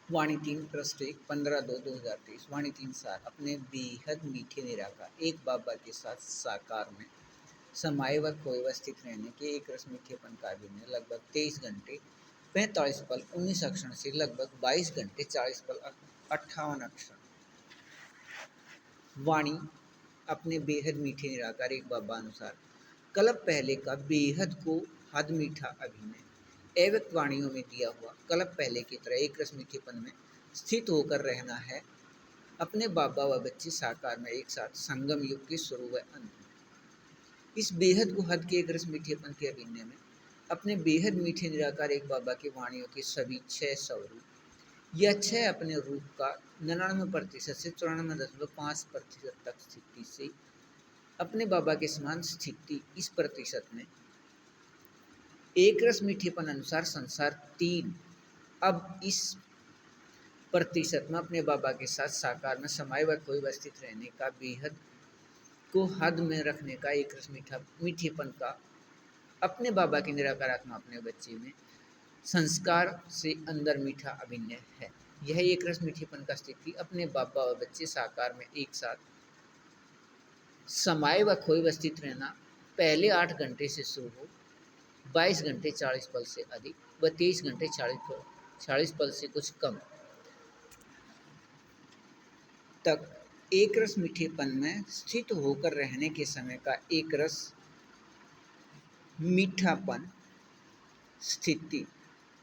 वाणी 3/1 15/2/2023 वाणी 3 अपने बेहद मीठे निराकार एक बाबा के साथ साकार में समाये व खोए व स्थित रहने के एक रस मीठेपन काव्य में लगभग 23 घंटे 45 पल 19 अक्षर से लगभग 22 घंटे 40 पल 58 अक्षर। वाणी अपने बेहद मीठे निराकार एक बाबा अनुसार कल्प पहले का बेहद को हद मीठा अभिनय अव्यक्त वाणियों में दिया हुआ कल्प पहले की तरह एक रस मीठेपन में स्थित होकर रहना है अपने बाबा व बच्चे साकार में एक साथ संगम युग के शुरू व अंत में। इस बेहद को हद के एक रस मीठेपन के अभिनय में अपने बेहद मीठे निराकार एक बाबा की वाणियों के सभी 6 स्वरूप या 6 अपने रूप का 99% से 94.5% तक स्थिति से अपने बाबा के समान स्थिति इस प्रतिशत में एक रस मीठेपन अनुसार संसार 3 अब इस प्रतिशत में अपने बाबा के साथ साकार में समाये व खोए व स्थित रहने का बेहद को हद में रखने का एक रस मीठेपन का अपने बाबा की निराकार आत्मा अपने बच्चे में संस्कार से अंदर मीठा अभिनय है। यह एक रस मीठेपन का स्थिति अपने बाबा व बच्चे साकार में एक साथ समाये व खोए व स्थित रहना पहले 8 घंटे से शुरू हो 22 घंटे 40 पल से अधिक व 23 घंटे 40 पल से कुछ कम तक एक रस मीठेपन में स्थित होकर रहने के समय का एक रस मीठापन स्थिति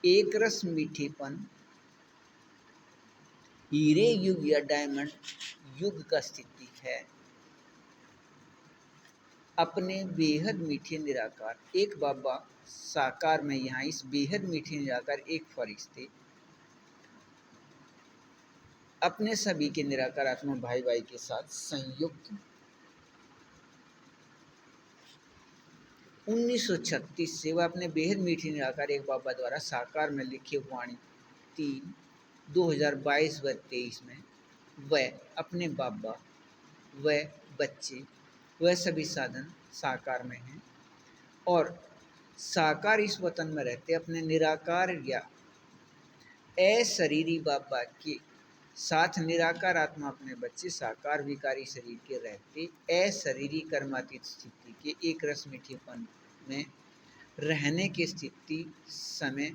एक रस मीठेपन हीरे युग या डायमंड युग का स्थिति है अपने बेहद मीठे निराकार एक बाबा साकार में यहाँ इस बेहद मीठे निराकार एक फरिश्ते अपने सभी के निराकार आत्मा भाई भाई के साथ संयुक्त 1936 से वह अपने बेहद मीठे निराकार एक बाबा द्वारा साकार में लिखे वाणी 3/2022 व 23 में वह अपने बाबा व बच्चे वह सभी साधन साकार में हैं और साकार इस वतन में रहते अपने निराकार या अशरीरी बाबा के साथ निराकार आत्मा अपने बच्चे साकार विकारी शरीर के रहते अशरीरी कर्मातीत स्थिति के एक रस मीठेपन में रहने की स्थिति समय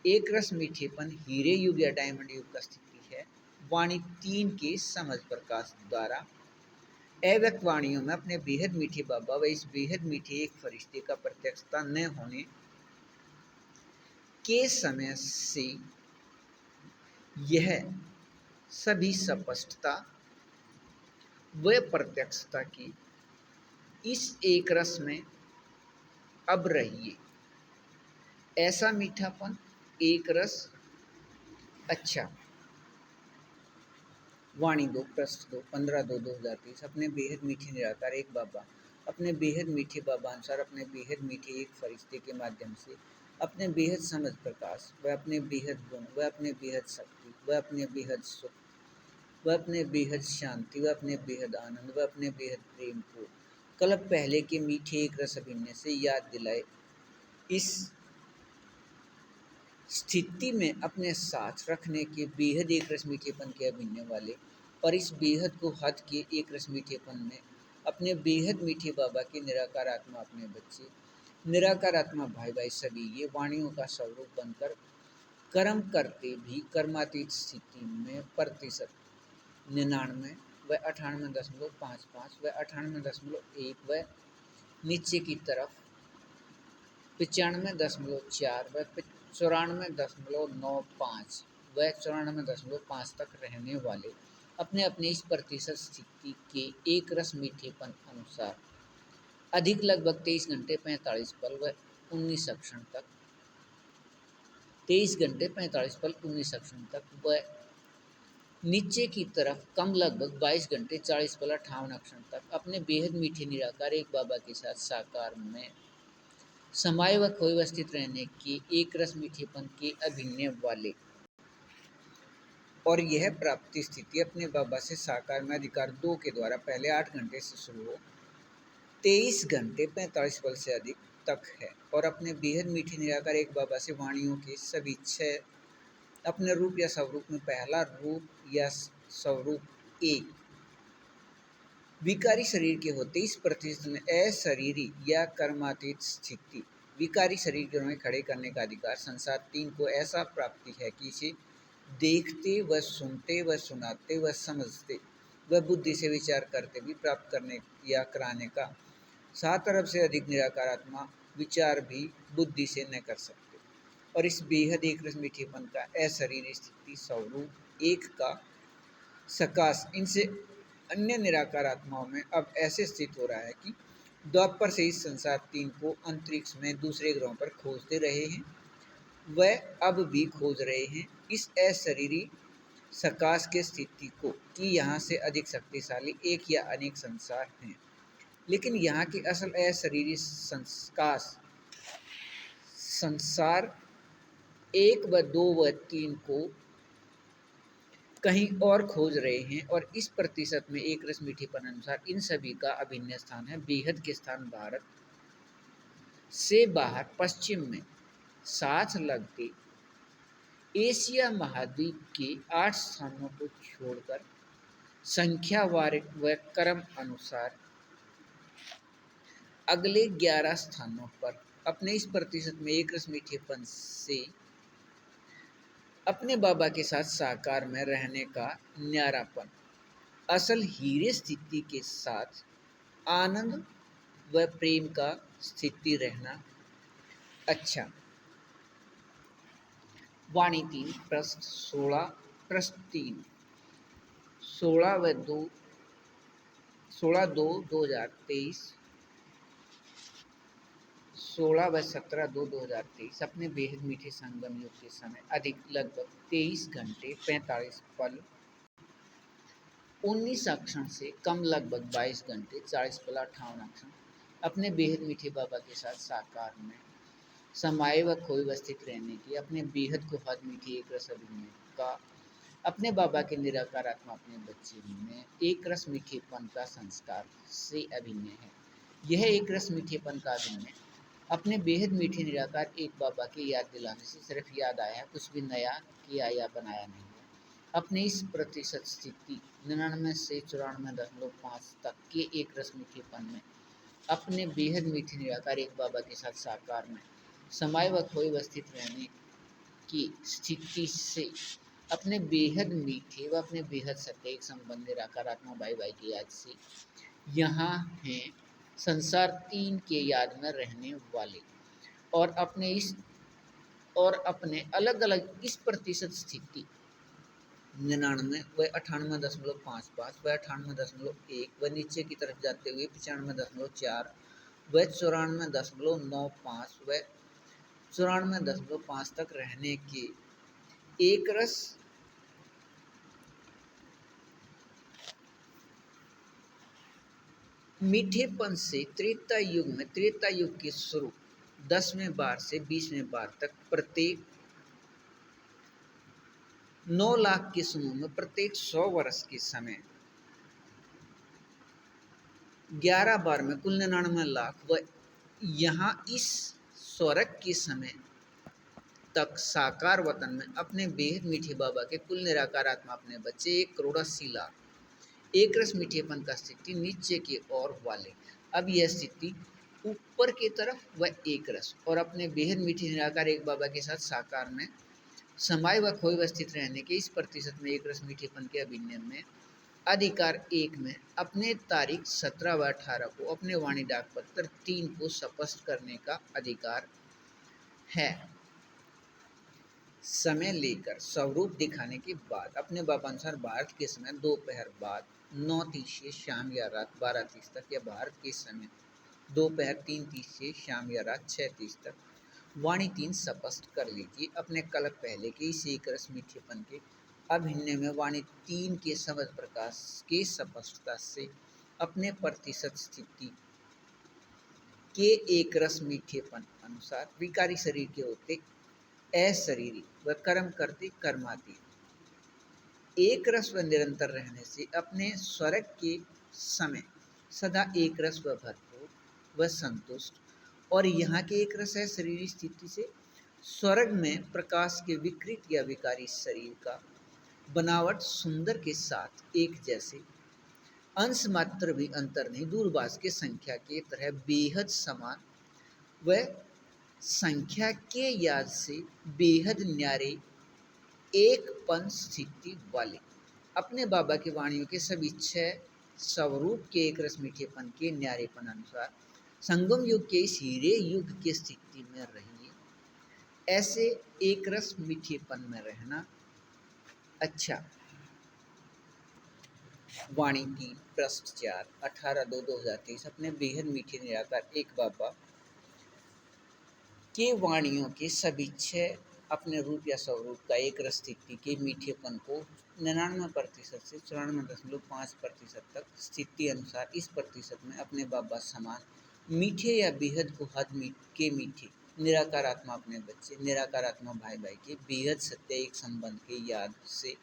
एक रस मीठेपन हीरे युग या डायमंड युग का स्थिति है। वाणी 3 के समझ प्रकाश द्वारा अव्यक्त वाणियों में अपने बेहद मीठे बाबा व इस बेहद मीठे एक फरिश्ते का प्रत्यक्षता न होने के समय से यह सभी स्पष्टता व प्रत्यक्षता की इस एक रस में अब रहिए ऐसा मीठापन एक रस अच्छा। वाणी 2/2 15/2/2023 अपने बेहद मीठे निराकार एक बाबा अपने बेहद मीठे बाबा अनुसार अपने बेहद मीठे एक फरिश्ते के माध्यम से अपने बेहद समझ प्रकाश वह अपने बेहद गुण वह अपने बेहद शक्ति वह अपने बेहद सुख वह अपने बेहद शांति वह अपने बेहद आनंद वह अपने बेहद प्रेम को कल्प पहले के मीठे एक रस अभिनय से याद दिलाए इस स्थिति में अपने साथ रखने के बेहद एक रस मीठेपन के अभिनय वाले और इस बेहद को हद के एक रस मीठेपन में अपने बेहद मीठे बाबा के निराकार आत्मा अपने बच्चे निराकार आत्मा भाई भाई सभी ये वाणियों का स्वरूप बनकर कर्म करते भी कर्मातीत स्थिति में प्रतिशत 99 व 98.55 व 98.1 व नीचे की तरफ 95.4 व 94.95 व 94.5 तक रहने वाले अपने अपने इस प्रतिशत स्थिति के एक रस मीठेपन अनुसार अधिक लगभग 23 घंटे 45 पल व 19 अक्षर तक 23 घंटे 45 पल 19 अक्षर तक व नीचे की तरफ कम लगभग 22 घंटे 40 पल 58 अक्षर तक अपने बेहद मीठे निराकार एक बाबा के साथ साकार में समाये व खोए व स्थित रहने के एक रस मीठेपन के अभिनय वाले और यह प्राप्ति स्थिति अपने बाबा से साकार में अधिकार 2 के द्वारा पहले 8 घंटे से शुरू हो 23 घंटे 45 पल से अधिक तक है और अपने बेहद मीठे निराकार एक बाबा से वाणियों के सभी 6 अपने रूप या स्वरूप में पहला रूप या स्वरूप एक विकारी शरीर के होते इस प्रतिशत में अशरीरी या कर्मातीत स्थिति विकारी शरीर के में खड़े करने का अधिकार संसार तीन को ऐसा प्राप्ति है कि इसे देखते व सुनते व सुनाते व समझते व बुद्धि से विचार करते भी प्राप्त करने या कराने का 7 अरब से अधिक निराकार आत्मा विचार भी बुद्धि से न कर सकते। और इस बेहद एक रस मीठेपन का अशरीरी स्थिति स्वरूप एक का सकाश इनसे अन्य निराकार आत्माओं में अब ऐसे स्थित हो रहा है कि द्वापर से इस संसार तीन को अंतरिक्ष में दूसरे ग्रहों पर खोजते रहे हैं, वह अब भी खोज रहे हैं इस अशरीरी सकाश के स्थिति को कि यहाँ से अधिक शक्तिशाली एक या अनेक संसार हैं, लेकिन यहाँ के असल अशरीरी संसार एक व दो व तीन को कहीं और खोज रहे हैं। और इस प्रतिशत में एक रस मीठेपन अनुसार इन सभी का अभिन्न स्थान है। बेहद के स्थान भारत से बाहर पश्चिम में साथ लगते एशिया महाद्वीप के 8 स्थानों को छोड़कर संख्यावार व क्रम अनुसार अगले 11 स्थानों पर अपने इस प्रतिशत में एक रस मीठेपन से अपने बाबा के साथ साकार में रहने का न्यारापन असल हीरे स्थिति के साथ आनंद व प्रेम का स्थिति रहना। अच्छा, वाणी 3 पृष्ठ 16 पृष्ठ 3 16/2/2023 16/17/2/2023 अपने बेहद मीठे संगम युग के समय अधिक लगभग 23 घंटे 45 पल 19 अक्षण से कम लगभग 22 घंटे 40 पल 58 अक्षण अपने बेहद मीठे बाबा के साथ साकार में समाये व खोए व स्थित रहने की अपने बेहद को हद मीठी एक रस अभिनय का अपने बाबा के निराकार आत्मा अपने बच्चे में एक रस मीठेपन का संस्कार से अभिनय है। यह एक रस मीठेपन का अभिनय अपने बेहद मीठे निराकार एक बाबा की याद दिलाने से सिर्फ याद आया, कुछ भी नया किया या बनाया नहीं है। अपने इस प्रतिशत स्थिति 99 से 94.5 तक के एक रस मीठेपन में अपने बेहद मीठे निराकार एक बाबा के साथ साकार में समाये व खोए व स्थित रहने की स्थिति से अपने बेहद मीठे व अपने बेहद सत्य एक संबंध निराकार आत्मा भाई भाई की याद से यहाँ हैं संसार तीन के याद में रहने वाले और अपने अलग अलग इस प्रतिशत स्थिति 99 व 98.55 व 98.1 व नीचे की तरफ जाते हुए 95.4 व 94.95 व 94.5 तक रहने के एक रस मीठेपन से त्रेता युग के शुरू 10वें बार से 20वें बार तक प्रत्येक 9 लाख के समूह में प्रत्येक 100 वर्ष के समय 11 बार में कुल 99 लाख व यहाँ इस स्वर्ग के समय तक साकार वतन में अपने बेहद मीठे बाबा के कुल निराकार आत्मा अपने बच्चे 1,80 लाख एक रस मीठेपन का स्थिति नीचे की ओर वाले अब यह स्थिति ऊपर की तरफ व एक रस और अपने बेहद मीठे निराकार एक बाबा के साथ साकार में समाये व खोए व स्थित रहने के इस प्रतिशत में एक रस मीठेपन के अभिनय में अधिकार एक में अपने तारीख 17 व 18 को अपने वाणी डाक पत्र 3 को स्पष्ट करने का अधिकार है। समय लेकर स्वरूप दिखाने के बाद अपने बाबा अनुसार भारत के समय दोपहर बाद 9:30 से शाम या रात 12:30 तक या भारत के समय दोपहर 3:30 से शाम या रात 6:30 तक वाणी 3 स्पष्ट कर लीजिए। अपने कल्प पहले के इस एक रस मीठेपन के अभिनय में वाणी 3 के समझ प्रकाश के स्पष्टता से अपने प्रतिशत स्थिति के एक रस मीठेपन अनुसार विकारी शरीर के होते अशरीरी व कर्म करते कर्माती एक रस व निरंतर रहने से अपने स्वर्ग के समय सदा एक रस व भरपूर व संतुष्ट और यहाँ के एक रस है शरीर स्थिति से स्वर्ग में प्रकाश के विकृत या विकारी शरीर का बनावट सुंदर के साथ एक जैसे, अंश मात्र भी अंतर नहीं, दूरभाष के संख्या के तरह बेहद समान व संख्या के याद से बेहद न्यारे एक पन स्थिति वाले, अपने बाबा की वाणियों के सभी छह स्वरूप के एक रस मीठेपन के न्यारेपन अनुसार संगम युग के इस हीरे युग की स्थिति में रहिए। ऐसे एक रस मीठेपन में रहना। अच्छा, वाणी की पृष्ठ 4, 18/2/2023। अपने बेहद मीठे निराकार एक बाबा के वाणियों के सभी छह अपने रूप या स्वरूप का एक रस स्थिति के मीठेपन को 99% से 94.5% तक स्थिति अनुसार इस प्रतिशत में अपने बाबा समान मीठे या बेहद को हद के मीठे निराकार आत्मा अपने बच्चे निराकार आत्मा भाई भाई के बेहद सत्य एक संबंध के याद से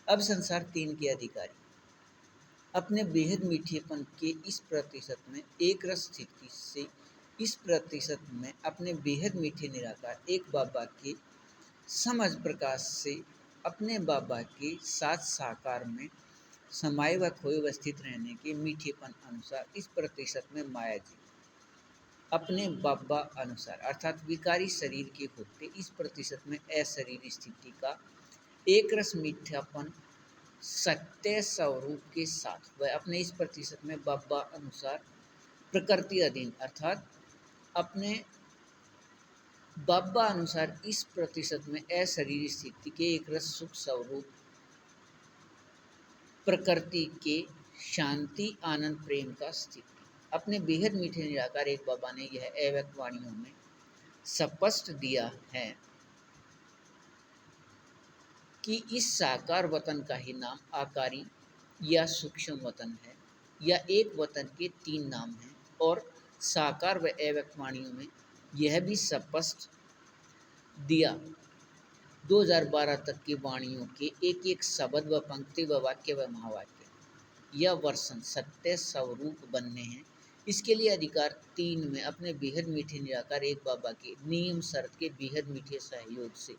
अब संसार 3 के अधिकारी अपने बेहद मीठेपन के इस प्रतिशत में एक रस स्थिति से इस प्रतिशत में अपने बेहद मीठे निराकार एक बाबा के समझ प्रकाश से अपने बाबा के साथ साकार में समाये व खोए व स्थित रहने के मीठेपन अनुसार इस प्रतिशत में माया जी अपने बाबा अनुसार अर्थात विकारी शरीर के होते इस प्रतिशत में अशरीर स्थिति का एक रस मीठापन सत्य स्वरूप के साथ वह अपने इस प्रतिशत में बाबा अनुसार प्रकृति अधीन अर्थात अपने बाबा अनुसार इस प्रतिशत में अशरीर स्थिति के एक रस सुख स्वरूप प्रकृति के शांति आनंद प्रेम का स्थिति अपने बेहद मीठे निराकार एक बाबा ने यह अव्यक्त वाणियों में स्पष्ट दिया है कि इस साकार वतन का ही नाम आकारी या सूक्ष्म वतन है या एक वतन के 3 नाम हैं और साकार व अव्यक्त वाणियों में यह भी स्पष्ट दिया 2012 तक की वाणियों के एक एक शब्द व पंक्ति व वाक्य व महावाक्य या वर्षन सत्य स्वरूप बनने हैं। इसके लिए अधिकार 3 में अपने बेहद मीठे निराकार एक बाबा के नियम शर्त के बेहद मीठे सहयोग से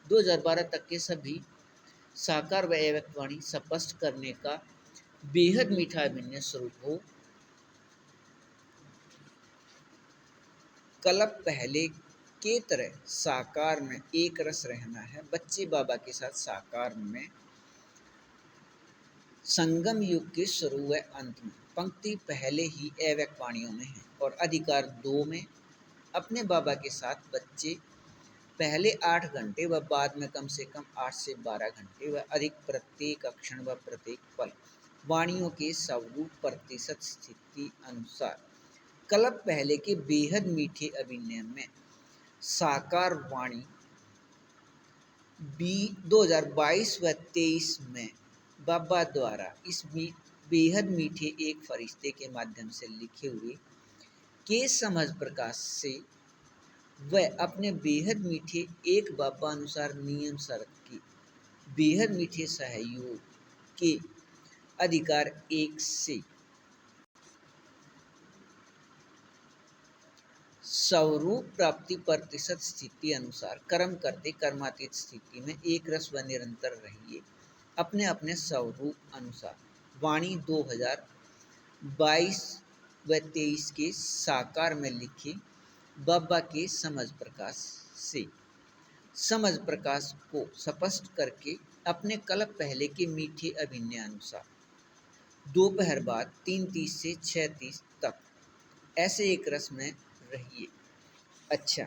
2012 तक के सभी साकार व अव्यक्त वाणी स्पष्ट करने का बेहद मीठा अभिनय स्वरूप हो। कल्प पहले के तरह साकार में एक रस रहना है। बच्चे बाबा के साथ साकार में संगम युग के शुरू व अंत में पंक्ति पहले ही अव्यक्त वाणियों में है और अधिकार 2 में अपने बाबा के साथ बच्चे पहले 8 घंटे व बाद में कम से कम 8 से 12 घंटे व अधिक प्रत्येक क्षण व प्रत्येक पल वाणियों के स्वरूप प्रतिशत स्थिति अनुसार कल्प पहले के बेहद मीठे अभिनय में साकार वाणी 2022 व 23 में बाबा द्वारा इस बेहद मीठे एक फरिश्ते के माध्यम से लिखे हुए के समझ प्रकाश से वह अपने बेहद मीठे एक बाबा अनुसार नियम शर्त की बेहद मीठे सहयोग के अधिकार 1 से स्वरूप प्राप्ति प्रतिशत स्थिति अनुसार कर्म करते कर्मातीत स्थिति में एक रस व निरंतर रहिए अपने अपने स्वरूप अनुसार। वाणी 2022 व 23 के साकार में लिखे बाबा के समझ प्रकाश से समझ प्रकाश को स्पष्ट करके अपने कल्प पहले के मीठे अभिनय अनुसार दोपहर बाद 3:30 से 6:30 तक ऐसे एक रस में रहिए। अच्छा,